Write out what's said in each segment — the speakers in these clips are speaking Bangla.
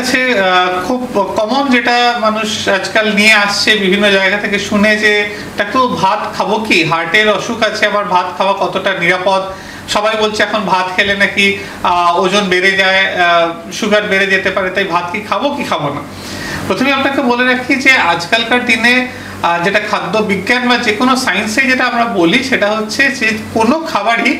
কাছে খুব কমন যেটা মানুষ আজকাল নিয়ে আসছে বিভিন্ন জায়গা থেকে শুনে যে একটু ভাত খাবো কি, হার্টের অসুখ আছে, আবার ভাত খাওয়া কতটা নিরাপদ। সবাই বলছে এখন ভাত খেলে নাকি ওজন বেড়ে যায়, সুগার বেড়ে যেতে পারে, তাই ভাত কি খাবো কি খাবো না। প্রথমে আপনাকে বলে রাখি যে আজকালকার দিনে যেটা খাদ্য বিজ্ঞান বা যে কোনো সায়েন্সে যেটা আমরা বলি সেটা হচ্ছে যে কোনো খাবারই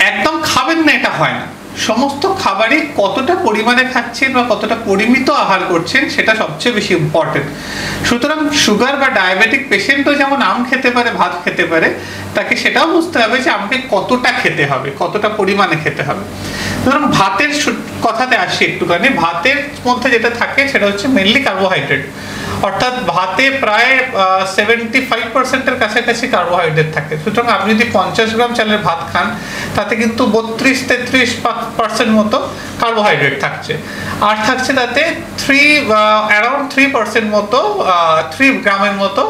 একদম খাবেন না এটা হয় না। সমস্ত খাবারই কতটা পরিমাণে খাচ্ছেন বা কতটা পরিমিত আহার করছেন সেটা সবচেয়ে বেশি ইম্পর্টেন্ট। সুতরাং সুগার বা ডায়াবেটিক পেশেন্টও যেমন আম খেতে পারে, ভাত খেতে পারে, তাকে সেটাও বুঝতে হবে যে আমাকে কতটা খেতে হবে, কতটা পরিমাণে খেতে হবে। সুতরাং ভাতের কথাতে আসি একটুখানি। ভাতের মধ্যে যেটা থাকে সেটা হচ্ছে মেনলি কার্বোহাইড্রেট, অর্থাৎ ভাতে প্রায় 75% কাছাকাছি কার্বোহাইড্রেট থাকে। সুতরাং আপনি যদি 50 গ্রাম চালের ভাত খান তাতে কিন্তু 32-33% মতো কার্বোহাইড্রেট থাকছে, আর থাকছে তাতে অ্যারাউন্ড 3% মতো 3 গ্রামের মতো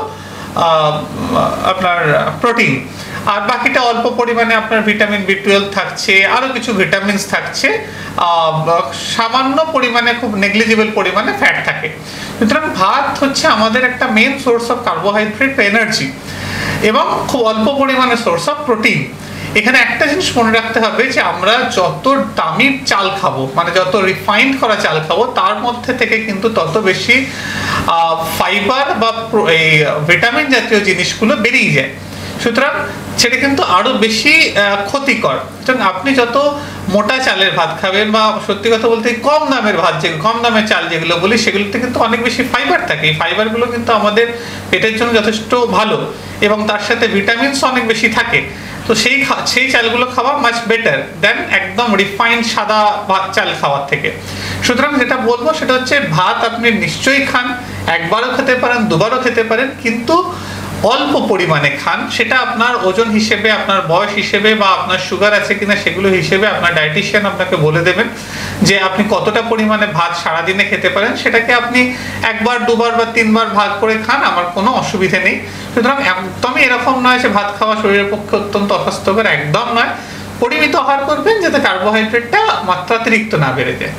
আপনার প্রোটিন, আর বাকিটা অল্প পরিমাণে আপনার ভিটামিন B12 থাকছে, আরো কিছু ভিটামিনস থাকছে, সামান্য পরিমাণে, খুব নেগলিজিবল পরিমাণে ফ্যাট থাকে। সুতরাং ভাত হচ্ছে আমাদের একটা main source of carbohydrate, energy, এবং খুব অল্প পরিমাণে সোর্স অফ প্রোটিন। এখানে একটা জিনিস মনে রাখতে হবে যে আমরা যত দামি চাল খাবো, মানে যত রিফাইন্ড করা চাল খাবো, তার মধ্যে থেকে কিন্তু তত বেশি ফাইবার বা এই ভিটামিন জাতীয় জিনিসগুলো বেরিয়ে যায়। সুতরাং সেটা কিন্তু আরো বেশি ক্ষতিকর। সুতরাং আপনি যত মোটা চালের ভাত খাবেন, বা সত্যি কথা বলতে কম দামের ভাত, যে কম দামের চাল যেগুলো বলি, সেগুলোতে কিন্তু অনেক বেশি ফাইবার থাকে। এই ফাইবারগুলো কিন্তু আমাদের পেটের জন্য যথেষ্ট ভালো, এবং তার সাথে ভিটামিনস অনেক বেশি থাকে। তো সেই চালগুলো খাওয়া মাচ বেটার দেন একদম রিফাইন্ড সাদা ভাত চাল খাওয়ার থেকে। সুতরাং যেটা বলবো সেটা হচ্ছে ভাত আপনি নিশ্চয়ই খান, একবারও খেতে পারেন, দুবারও খেতে পারেন, কিন্তু অল্প পরিমাণে খান। সেটা আপনার ওজন হিসেবে, আপনার বয়স হিসেবে, বা আপনার সুগার আছে কিনা সেগুলো হিসেবে আপনার ডায়েটিশিয়ান আপনাকে বলে দেবেন যে আপনি কতটা পরিমাণে ভাত সারাদিনে খেতে পারেন। সেটাকে আপনি একবার, দুবার বা তিনবার ভাগ করে খান, আমার কোনো অসুবিধে নেই। সুতরাং একদমই এরকম নয় যে ভাত খাওয়া শরীরের পক্ষে অত্যন্ত অস্বাস্থ্যকর, একদম নয়। পরিমিত আহার করবেন যাতে কার্বোহাইড্রেটটা মাত্রাতিরিক্ত না বেড়ে যায়।